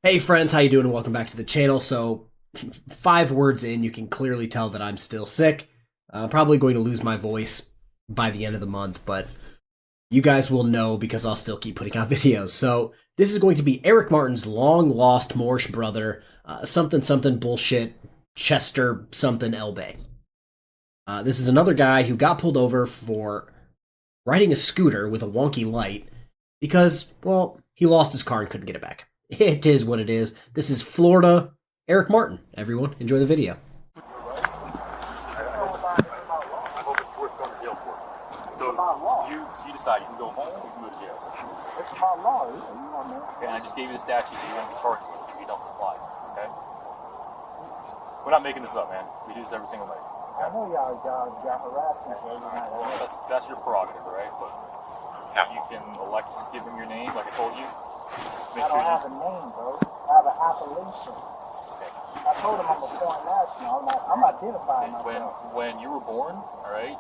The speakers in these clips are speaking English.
Hey friends, how you doing? Welcome back to the channel. So, 5 words in, you can clearly tell that I'm still sick. Probably going to lose my voice by the end of the month, but you guys will know because I'll still keep putting out videos. So, this is going to be Eric Martin's long lost Moorish brother, something something bullshit, Chester something Elbay. This is another guy who got pulled over for riding a scooter with a wonky light because, well, he lost his car and couldn't get it back. It is what it is. This is Florida Eric Martin. Everyone, enjoy the video. So you decide you can go home or you can go to jail. It's about law, you know, man. Okay, and I just gave you the statute that you want to be charged with if you don't comply. Okay? We're not making this up, man. We do this every single day. I know y'all harass people every night. Well, that's your prerogative, right? But you can elect to just give them your name, like I told you. I don't have a name, bro. I have an appellation. Okay. I told him I'm a foreign national. I'm identifying myself. When you were born, all right,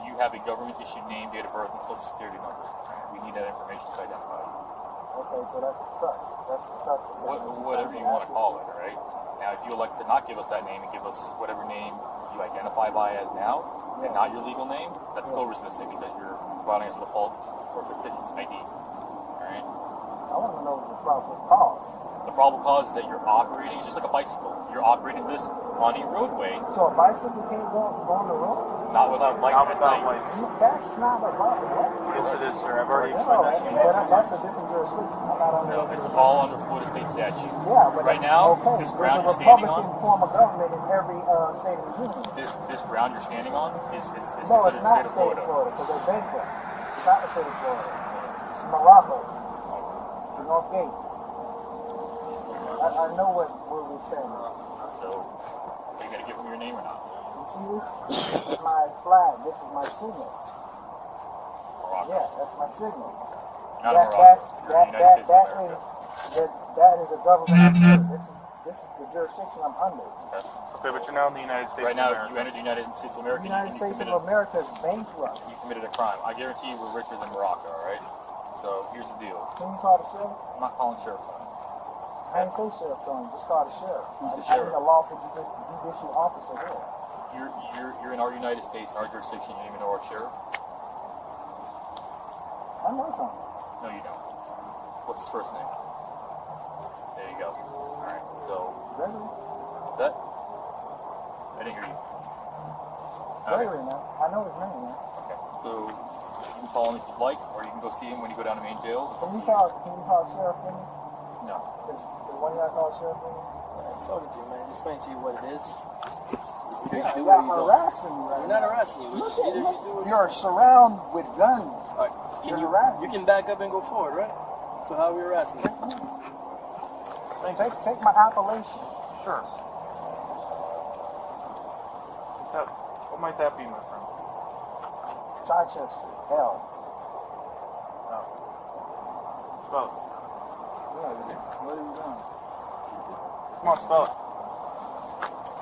you have a government-issued name, date of birth, and social security number. We need that information to identify you. Okay, so that's the trust. That's the trust. Whatever you want to call it, all right? Now, if you elect to not give us that name and give us whatever name you identify by as now, and not your legal name, that's still resisting because you're violating us with a false or fictitious ID. All right? I want to know the proper cause. The probable cause is that you're operating, it's just like a bicycle. You're operating this on a roadway. So a bicycle can't go on the road? Not without lights at night. That's not a problem. Yes, it is, sir. I've already explained that to you. But that's a different jurisdiction. I'm not on No, it's all under Florida state statute. Yeah, but right now, okay. this ground There's you're standing a on, Republican form of government in every state of the union. this ground you're standing on is No, considered it's the not state of Florida. because they're bankrupt. It's not the state of Florida. It's Morocco. The North Gate. I know what we're saying. So, are you going to give them your name or not? You see this? This is my flag. This is my signal. Morocco. Yeah, that's my signal. Not Morocco. You're in the United States of America. That is a government. This is the jurisdiction I'm under. Okay, but you're now in the United States Right now, of America. you entered the United States of America. The United States of America is bankrupt. You committed a crime. I guarantee you we're richer than Morocco, alright? So, here's the deal. Can you call the sheriff? I'm not calling sheriff on it. I ain't say sheriff, Tony. Just call the sheriff. Who's the I sheriff? need a lawful judicial officer there. You're in our United States, in our jurisdiction. You don't even know our sheriff? I know Tony. No, you don't. What's his first name? There you go. Alright, so... Gregory? What's that? I didn't hear you. Gregory, man. I know his name, man. Okay, so you can call him if you'd like, or you can go see him when you go down to main jail. Can you call sheriff for me? No. Is one of y'all call sheriff for me? I'm talking to you, man. Explain to you what it is. It's either Yeah, you do y'all or you don't. harassing me right We're not now. harassing you. It's either you do or you You're surrounded with guns. don't. All right. You're harassing. You can back up and go forward, right? So how are we harassing you? Take my appellation. Sure. What might that be, my friend? Chichester. L. Spell it. Yeah, what are you doing? Come on, spell it.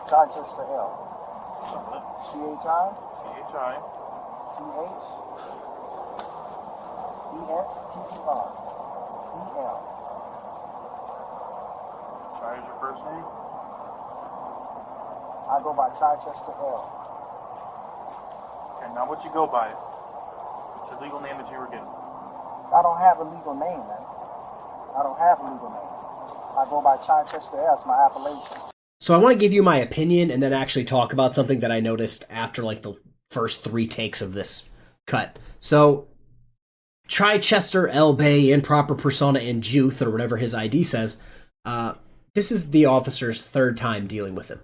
Chichester L. Spell it. C-H-I? C-H-I. C-H-E-S-T-E-R. E-L. Chai is your first name? I go by Chichester L. Okay, now what you go by? What's your legal name that you were given? I don't have a legal name, man. I don't have a legal name. I go by Chichester L. It's my appellation. So I want to give you my opinion and then actually talk about something that I noticed after like the first 3 takes of this cut. So Chichester Elbay, improper persona and juth, or whatever his ID says, this is the officer's 3rd time dealing with him.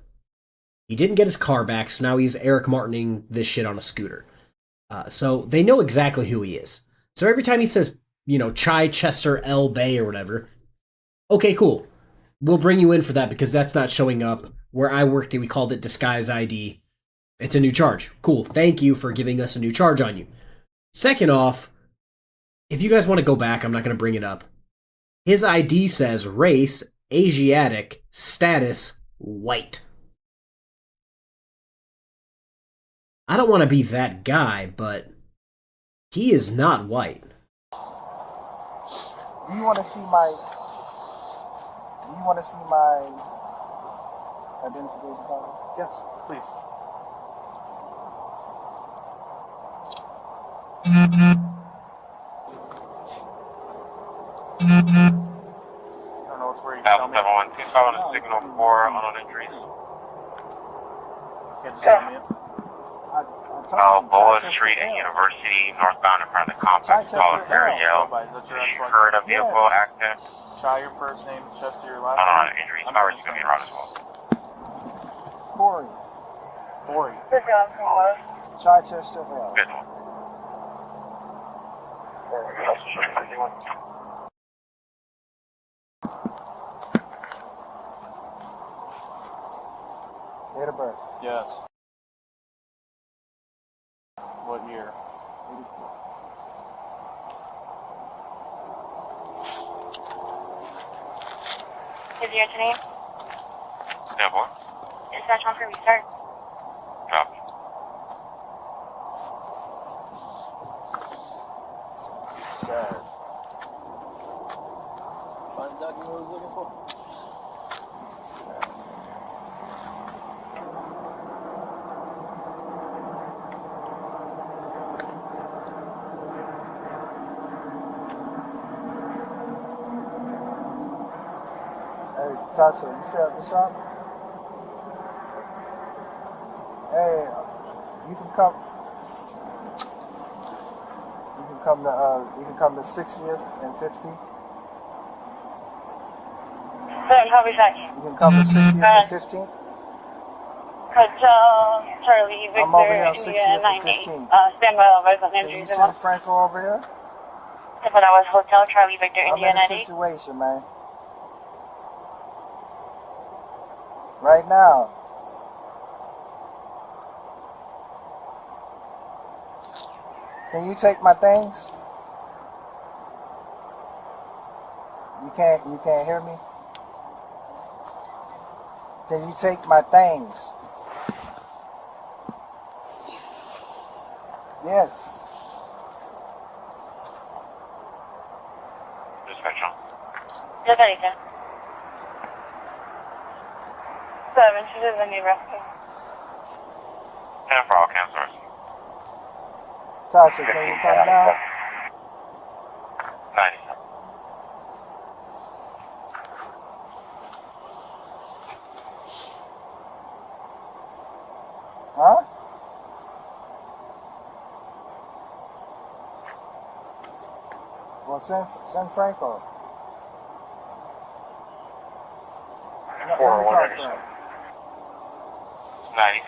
He didn't get his car back, so now he's Eric Martining this shit on a scooter. So they know exactly who he is. So every time he says, you know, Chichester Elbay or whatever, okay, cool. We'll bring you in for that because that's not showing up. Where I worked, we called it disguise ID. It's a new charge. Cool. Thank you for giving us a new charge on you. Second off, if you guys want to go back, I'm not going to bring it up. His ID says race, Asiatic, status, white. I don't want to be that guy, but he is not white. Do you want to see my you want to see my identification card? Yes, please. I don't know where you tell me. 712 on a signal for unknown injuries. Can't just tell me it. Boa Street and University, northbound in front of the complex, Coworker, Yale. You heard a vehicle active? Try your first name, Chester, your last Unknown name. injuries. Power is going to be around as well. Corey. Corey. Chichester L. Good one. Date of birth. Yes. What year? 84. Is your name? Yeah, boy. Dispatch on for restart. Copy. Sad. Find the document I was looking for. Hey, Tasha, you still at the shop? Hey, you can come. You can come to 60th and 50th. How was that? You can come to 60th and 15th. Hotel Charlie Victor I'm over here on India 60th and 90. 15th. Stand by all resident Can you injuries. send Franco over here? But I was Hotel Charlie Victor I'm India in a 90. situation, man. Right now. Can you take my things? You can't hear me? Can you take my things? Yes. Dispatch on. Just ahorita. 7, this is a new rescue. And for all cancers. Tasha, can you come down? 90. Huh? Well, send Franco. Let me talk to him. 90.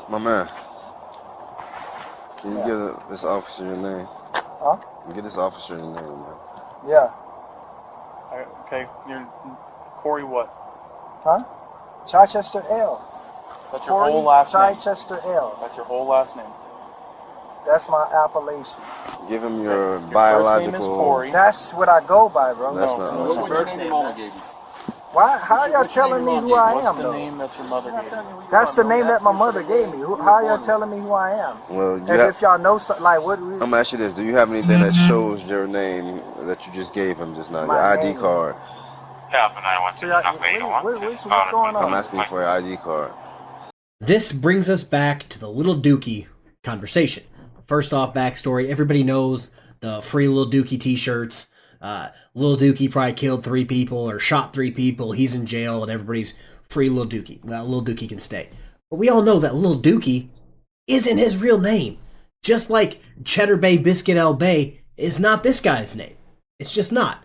My man, can you give this officer your name? Huh? Get this officer your name, man. Yeah. Okay, you're Corey what? Huh? Chichester L. That's your Corey whole last name. Chichester L. That's your whole last name. That's my appellation. Give him your Your biological. first name is Corey. That's what I go by, bro. That's No, not. what's That's your not first name? Mama gave you. Why? How y'all telling me who I What's am, the though? name that your mother gave you? That's the name that my mother gave me. How y'all telling me who I am? well, you As have, if y'all know something, like what? I'm gonna ask you this: do you have anything that shows your name that you just gave him just now? Your My ID name. card. Yeah, for 916. So y'all, what's going I'm on? asking you for your ID card. This brings us back to the Little Dookie conversation. First off, backstory: everybody knows the free Little Dookie T-shirts. Little Dookie probably killed 3 people or shot 3 people. He's in jail, and everybody's free Little Dookie. Well, Little Dookie can stay. But we all know that Little Dookie isn't his real name. Just like Cheddar Bay Biscuit L Bay is not this guy's name. It's just not.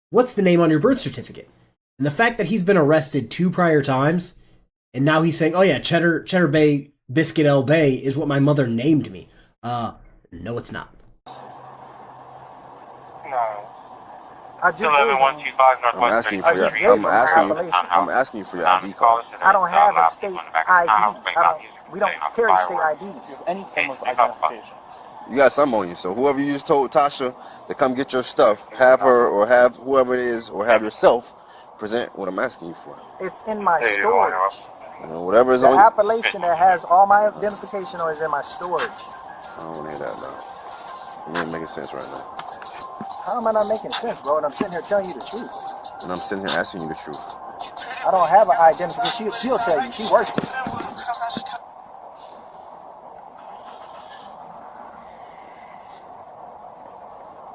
What's the name on your birth certificate? And the fact that he's been arrested 2 prior times, and now he's saying, "Oh yeah, Cheddar Bay Biscuit L Bay is what my mother named me." No, it's not. I just gave 115 I'm Northwest asking 35th for your. just Street. gave I'm him my asking. appellation. I'm asking for your ID card. I don't have a state ID. We don't carry state IDs. Any form of identification. You got something on you, so whoever you just told Tasha to come get your stuff, have her or have whoever it is or have yourself present what I'm asking you for. It's in my storage. You know, whatever is The on. appellation that has all my identification on is in my storage. I don't want to hear that, bro. You ain't making sense right now. How am I not making sense, bro? And I'm sitting here telling you the truth. And I'm sitting here asking you the truth. I don't have an identification. She'll tell you. She works for me.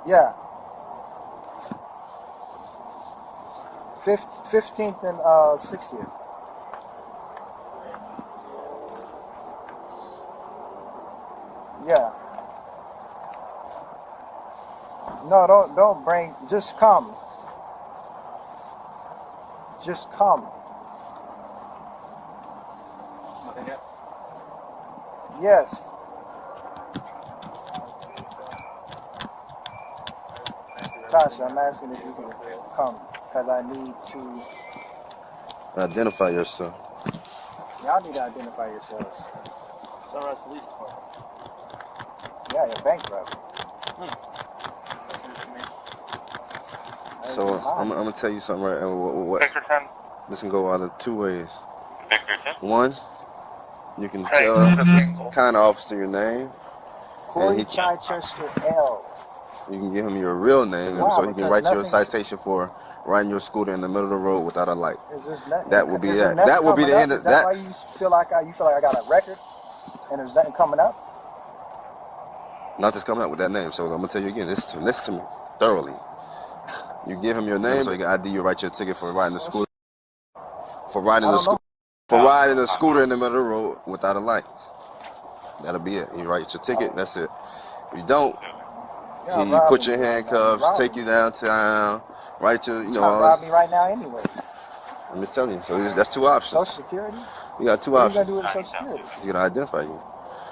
Yeah. 15th and 60th. Yeah. No, don't bring. Just come. Just come. Nothing yet? Yes. Tasha, I'm asking if you can come because I need to. Identify yourself. Y'all need to identify yourselves. Sunrise Police Department. Yeah, you're bankrupt. That's news to me. So I'm gonna tell you something right now. What? Victor 10. This can go either two ways. Victor 10. One, you can Hey, tell this is a this vehicle. kind of officer your name. Corey Chichester L. You can give him your real name, Wow, so he can because write you a nothing's- citation for riding your scooter in the middle of the road without a light. Is this nothing? That will be is there that. That will be nothing the end coming of up? Is that that. why you feel like I got a record and there's nothing coming up? Not just coming out with that name. So I'm gonna tell you again. Listen to me thoroughly. You give him your name, so he can ID you, write you a ticket for riding the scooter. For riding I the don't know. scooter. For riding a scooter in the middle of the road without a light. That'll be it. You write your ticket. That's it. If you don't, Yeah, he rob put me. your handcuffs, Rob take me. you downtown, write your, Trying to all rob this. me right now anyways. I'm just telling you. So that's two options. Social Security? You got two What are you options. gonna do with Social Security? You gotta identify you.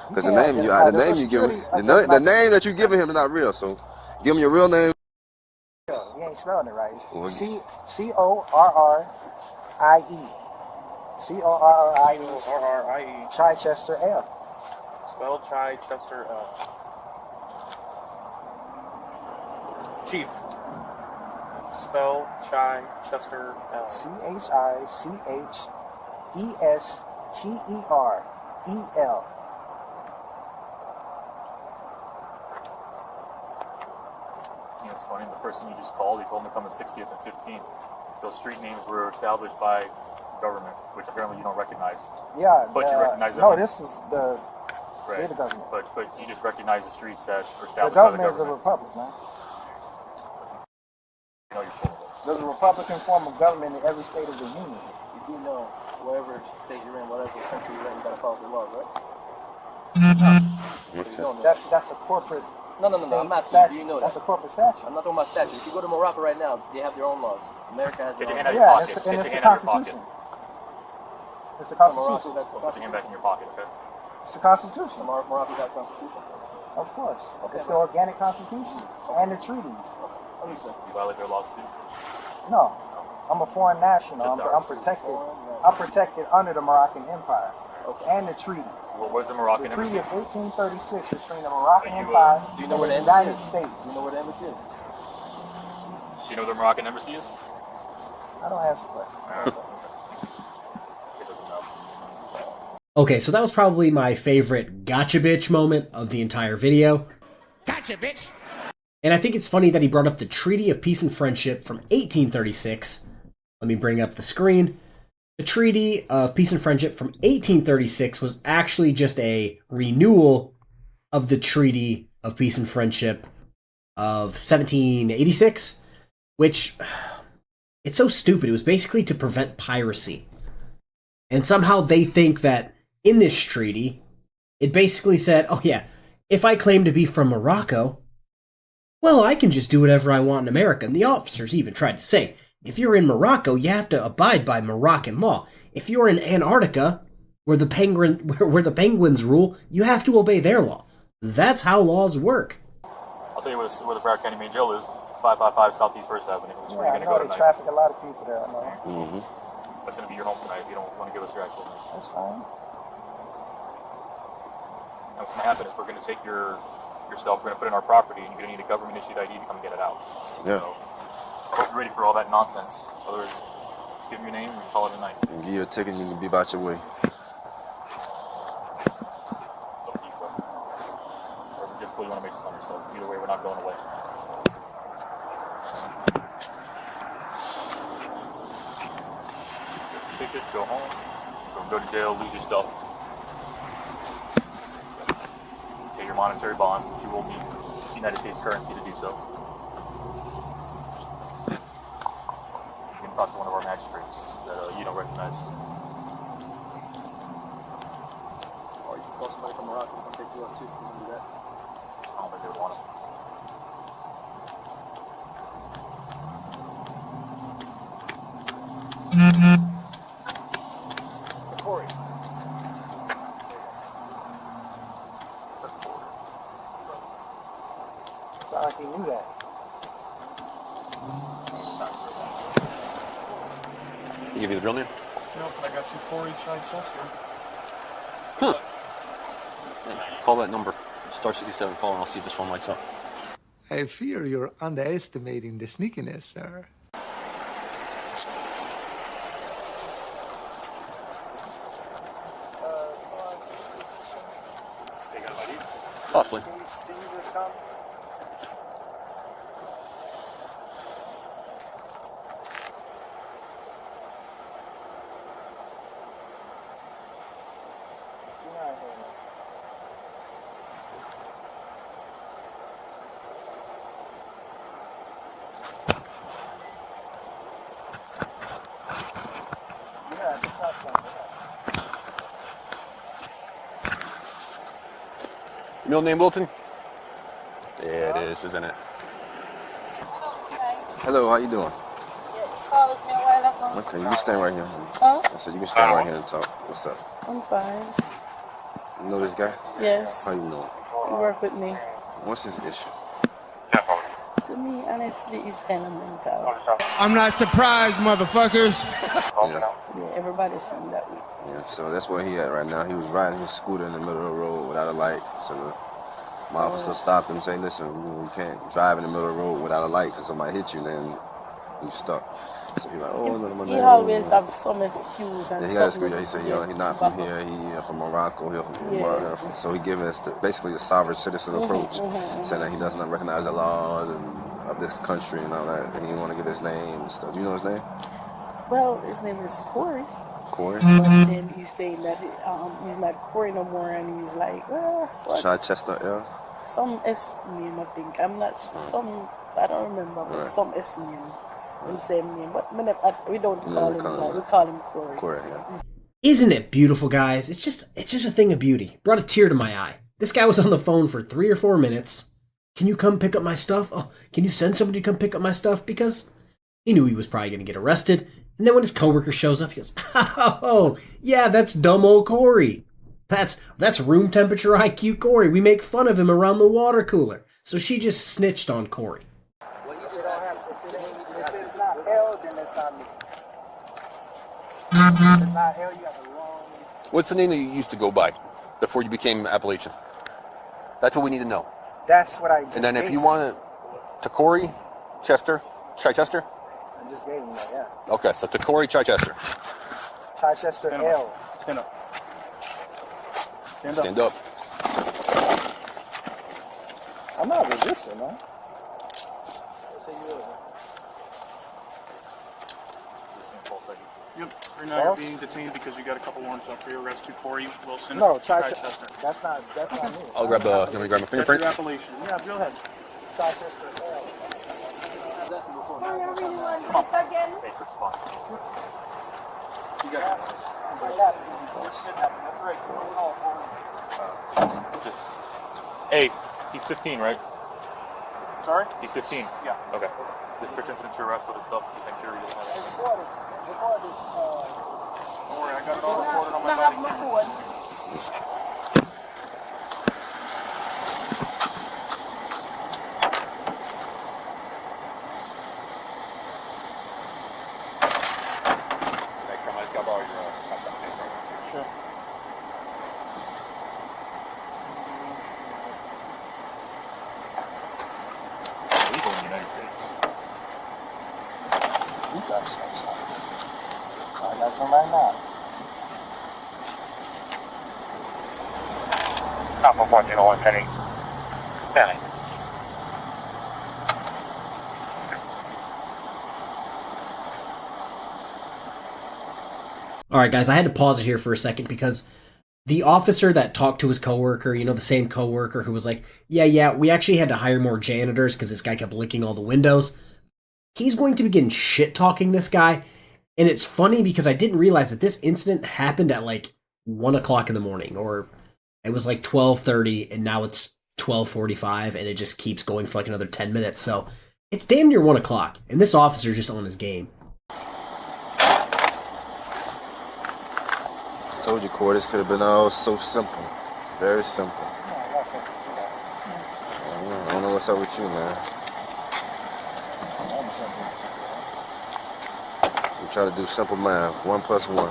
Because the can't name you, identify the the name Social you give him, Security. the name that you giving him is not real. So give him your real name. Yo, he ain't spelling it right. Well, C-O-R-R-I-E. C-O-R-R-I-E. C-O-R-R-I-E. Chichester L. Spell Chichester L. Chief. Spell Chichester L. C-H-I-C-H-E-S-T-E-R-E-L. You know, it's funny, the person you just called, he told him to come on 60th and 15th. Those street names were established by government, which apparently you don't recognize. Yeah. But you recognize No, them. this is the Right. the government. But you just recognize the streets that are The established by the government is a government. republic, man. You know, you're full of it. There's a Republican form of government in every state of the union. You do know, whatever state you're in, whatever country you're in, you gotta follow the laws, right? So you don't know. That's a corporate. No, I'm state not statute. saying, do you know That's that? a corporate statute. I'm not talking about statute. If you go to Morocco right now, they have their own laws. America has their Get your own hand out of laws. your Yeah, pocket. it's Get the your hand out of your pocket. Constitution. It's the So Morocco Constitution. got the Put your hand back in your pocket, okay? It's the Constitution. So Morocco got a constitution. Of course. Okay. It's the organic Constitution and the treaties. Understood. You violate their laws too. No, I'm a foreign national. Just I'm protected. I'm protected under the Moroccan Empire and the treaty. Well, where's the The Moroccan Treaty embassy? of 1836 between the Moroccan Do you, Empire Do you and know where the the embassy United is? States. Do you know where the embassy is? Do you know where the Moroccan embassy is? I don't answer questions. It doesn't know. Okay, so that was probably my favorite gotcha bitch moment of the entire video. Gotcha, bitch! And I think it's funny that he brought up the Treaty of Peace and Friendship from 1836. Let me bring up the screen. The Treaty of Peace and Friendship from 1836 was actually just a renewal of the Treaty of Peace and Friendship of 1786, which, it's so stupid. It was basically to prevent piracy. And somehow they think that in this treaty, it basically said, oh yeah, if I claim to be from Morocco, well, I can just do whatever I want in America. And the officers even tried to say, if you're in Morocco, you have to abide by Moroccan law. If you're in Antarctica, where the penguins rule, you have to obey their law. That's how laws work. I'll tell you where the Broward County Main Jail is. It's 555 Southeast First Avenue. It's where Yeah, I you're know going to go they tonight. traffic a lot of people there. I know. Mm-hmm. That's going to be your home tonight if you don't want to give us your actual name. That's fine. And what's going to happen is we're going to take your stuff, we're going to put it in our property, and you're going to need a government-issued ID to come get it out. Yeah. So, hope you're ready for all that nonsense. Otherwise, just give me your name and call it a night. And give you a ticket, you can be about your way. It's up to you, bro. Whatever difficult you want to make this on yourself. Either way, jail, lose your stuff. Pay your monetary bond, which you will need United States currency to do so. You can talk to one of our magistrates that you don't recognize. Or you can call somebody from Morocco and pick you up too. You can do that. I don't think they would want it. Corey. Sound like he knew that. You give me the real name? Nope, I got you Corey Chichester. Call that number. Star 67, call and I'll see if this one lights up. I fear you're underestimating the sneakiness, sir. Possibly. Can you just come? You're not here, man. Yeah, just not coming. Middle name Wilton? Yeah, it is, isn't it? Hello, how you doing? Okay, you can stand right here. Huh? I said you can stand right here and talk. What's up? I'm fine. You know this guy? Yes. How you know him? You work with me. What's his issue? To me, honestly, it's kind of mental. I'm not surprised, motherfuckers. Yeah. Yeah, everybody's seen that way. Yeah, so that's where he at right now. He was riding his scooter in the middle of the road without a light. So my officer stopped him and said, listen, you can't drive in the middle of the road without a light because somebody hit you, then you stuck. So he's like, oh, no, He always have some excuse and yeah, he something. he said, he's not from here. He from Morocco. He's from Morocco. So he giving us basically the sovereign citizen approach, saying that he does not recognize the laws of this country and all that. And he didn't want to give his name and stuff. Do you know his name? Well, his name is Corey. Corey? But then he's saying that he's not Corey no more, and he's like, well, what? Chichester, yeah. Some S name, I think. I'm not some. I don't remember, but some S name. The same name, but we don't call him that. We call him Corey. Corey, yeah. Isn't it beautiful, guys? It's just a thing of beauty. Brought a tear to my eye. This guy was on the phone for 3 or 4 minutes. Can you come pick up my stuff? Oh, can you send somebody to come pick up my stuff? Because he knew he was probably going to get arrested. And then when his coworker shows up, he goes, oh, yeah, that's dumb old Corey. That's room temperature IQ Corey. We make fun of him around the water cooler. So she just snitched on Corey. If it's not L, then it's not me. If it's not L, you got the wrong. What's the name that you used to go by before you became Appalachian? That's what we need to know. That's what I just And then if gave you him. want it to Corey, Chester, Chichester? I just gave him that, yeah. Okay, so to Corey, Chichester. Chichester L. Stand up. Stand up. Stand up. I'm not resisting, man. Let's say you are. Yep. Right now you're False? being detained because you got a couple warrants out for your arrest to Corey Wilson. No, Chichester. That's not me. I'll grab you want me to grab my That's fingerprint? your appellation. Yeah, go ahead. Chichester L. You guys just, hey, he's 15, right? Sorry? He's 15. Yeah. Okay. The search incident to arrest of his stuff. You think sure he doesn't have anything? Don't worry, I got it all recorded on my phone. Sure. Legal in the United States. You got some. I got some right now. Alpha 401 Penny. Penny. All right, guys, I had to pause it here for a second because the officer that talked to his coworker, you know, the same coworker who was like, yeah, we actually had to hire more janitors because this guy kept licking all the windows. He's going to begin shit talking this guy. And it's funny because I didn't realize that this incident happened at like 1 o'clock in the morning, or it was like 12:30, and now it's 12:45, and it just keeps going for like another 10 minutes. So it's damn near 1 o'clock, and this officer's just on his game. I told you, Court, this could have been all so simple. Very simple. I don't know what's up with you, man. We try to do simple math. 1 plus 1. You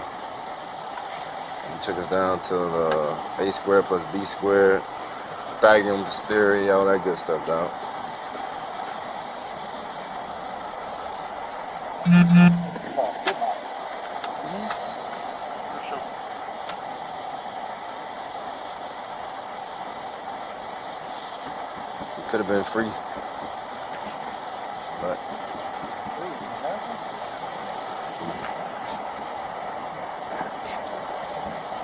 took us down to the a squared plus b squared, Pythagorean's theory, all that good stuff, dog. Could have been free, but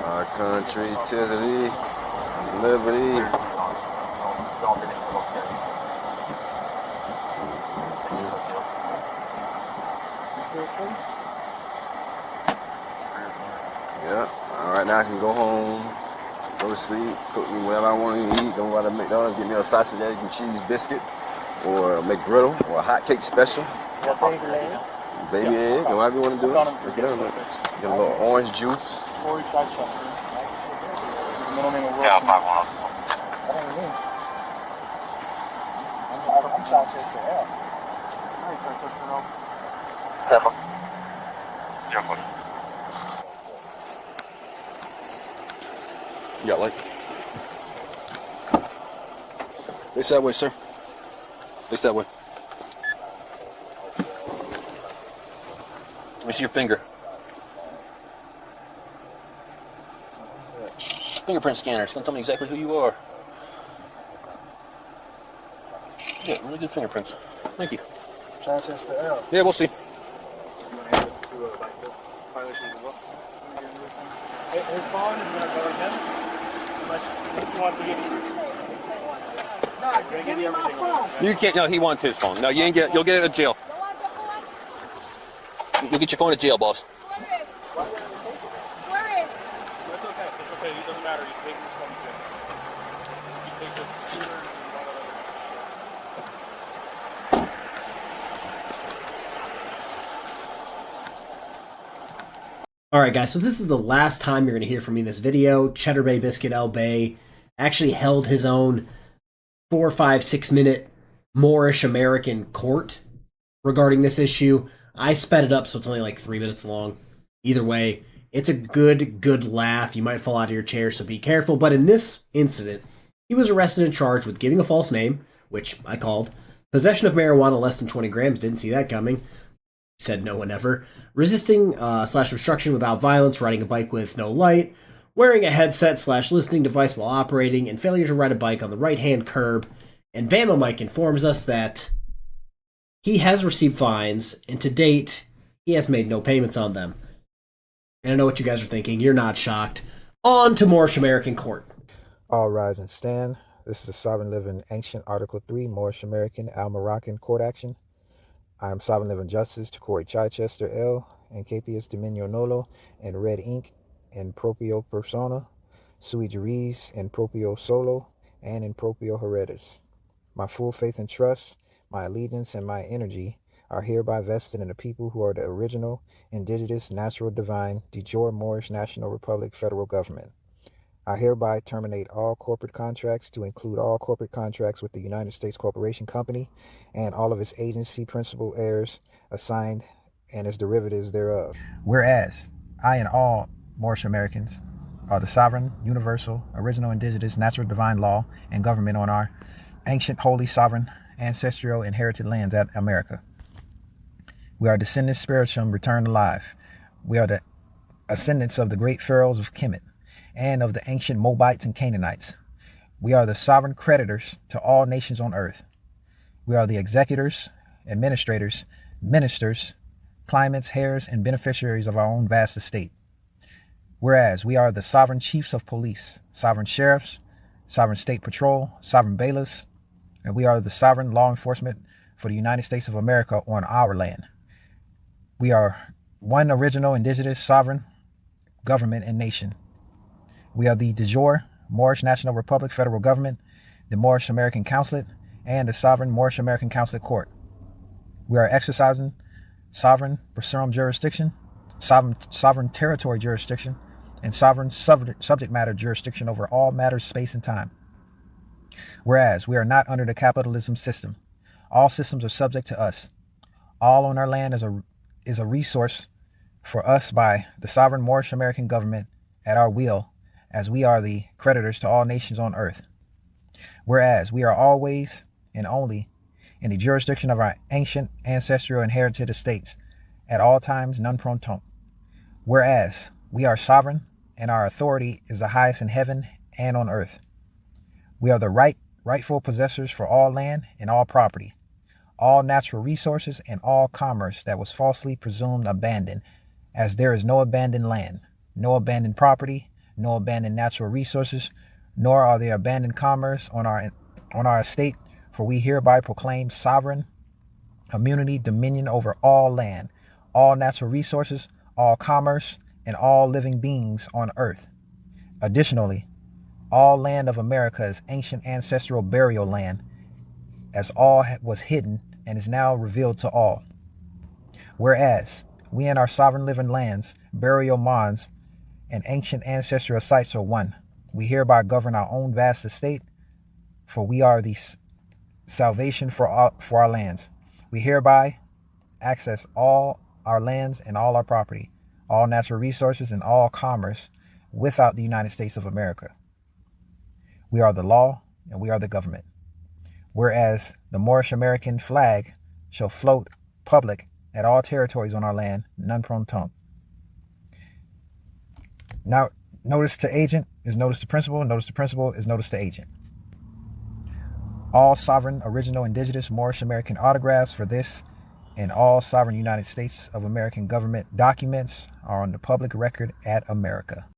our country, tyranny, liberty. Yeah. All right, now I can go home. Go to sleep, cook me whatever I want to eat. Go to McDonald's, get me a sausage, egg, and cheese biscuit, or a McGriddle, or a hot cake special. Baby egg, whatever you want to do. Get a little orange juice. Corey Chichester. Middle name of Wilson. That ain't me. I'm Chichester L. Hey, Chichester L. Pepper. Yeah, You got light? Face that way, sir. Face that way. Let me see your finger. Fingerprint scanner. It's going to tell me exactly who you are. Yeah, really good fingerprints. Thank you. Chichester L. Yeah, we'll see. His phone is going to go again. He wants to get Give me my phone. You can't. No, he wants his phone. No, you ain't get. You'll get it at jail. You'll get your phone at jail, boss. That's okay. It's okay. It doesn't matter. You take this phone to jail. You take the computer and all that other shit. All right, guys, so this is the last time you're going to hear from me in this video. Cheddar Bay Biscuit L Bay actually held his own 4, 5, 6 minute Moorish American court regarding this issue. I sped it up so it's only like 3 minutes long. Either way, it's a good laugh. You might fall out of your chair, so be careful. But in this incident, he was arrested and charged with giving a false name, which I called, possession of marijuana less than 20 grams, didn't see that coming, said no one ever, resisting / obstruction without violence, riding a bike with no light, wearing a headset / listening device while operating, and failure to ride a bike on the right-hand curb. And Bama Mike informs us that he has received fines, and to date, he has made no payments on them. And I know what you guys are thinking. You're not shocked. On to Moorish American Court. All rise and stand. This is the Sovereign Living Ancient Article 3 Moorish American Al-Moroccan Court Action. I am Sovereign Living Justice to Corey Chichester L. and Capius Dominio Nolo and Red Ink in proprio persona, sui juris in proprio solo, and in proprio heredis. My full faith and trust, my allegiance, and my energy are hereby vested in the people who are the original, indigenous, natural, divine, de jure Moorish National Republic federal government. I hereby terminate all corporate contracts to include all corporate contracts with the United States Corporation Company and all of its agency principal heirs assigned and its derivatives thereof. Whereas I and all Moorish Americans are the sovereign, universal, original, indigenous, natural, divine law and government on our ancient, holy, sovereign, ancestral, inherited lands at America. We are descendants spirituum returned alive. We are the ascendants of the great pharaohs of Kemet and of the ancient Moabites and Canaanites. We are the sovereign creditors to all nations on earth. We are the executors, administrators, ministers, claimants, heirs, and beneficiaries of our own vast estate. Whereas we are the sovereign chiefs of police, sovereign sheriffs, sovereign state patrol, sovereign bailiffs, and we are the sovereign law enforcement for the United States of America on our land. We are one original indigenous sovereign government and nation. We are the de jure Moorish National Republic federal government, the Moorish American Consulate, and the sovereign Moorish American Consulate Court. We are exercising sovereign personam jurisdiction, sovereign territory jurisdiction, and sovereign subject matter jurisdiction over all matters, space, and time. Whereas we are not under the capitalism system. All systems are subject to us. All on our land is a resource for us by the sovereign Moorish American government at our will, as we are the creditors to all nations on earth. Whereas we are always and only in the jurisdiction of our ancient ancestral inherited estates, at all times non pro tempore. Whereas we are sovereign and our authority is the highest in heaven and on earth. We are the rightful possessors for all land and all property, all natural resources and all commerce that was falsely presumed abandoned, as there is no abandoned land, no abandoned property, no abandoned natural resources, nor are there abandoned commerce on our estate, for we hereby proclaim sovereign immunity, dominion over all land, all natural resources, all commerce, and all living beings on earth. Additionally, all land of America is ancient ancestral burial land, as all was hidden and is now revealed to all. Whereas we in our sovereign living lands, burial mounds, and ancient ancestral sites are one. We hereby govern our own vast estate, for we are the salvation for our lands. We hereby access all our lands and all our property, all natural resources and all commerce without the United States of America. We are the law and we are the government. Whereas the Moorish American flag shall float public at all territories on our land, non pro tempore. Now, notice to agent is notice to principal. Notice to principal is notice to agent. All sovereign, original, indigenous, Moorish American autographs for this and all sovereign United States of American government documents are on the public record at America.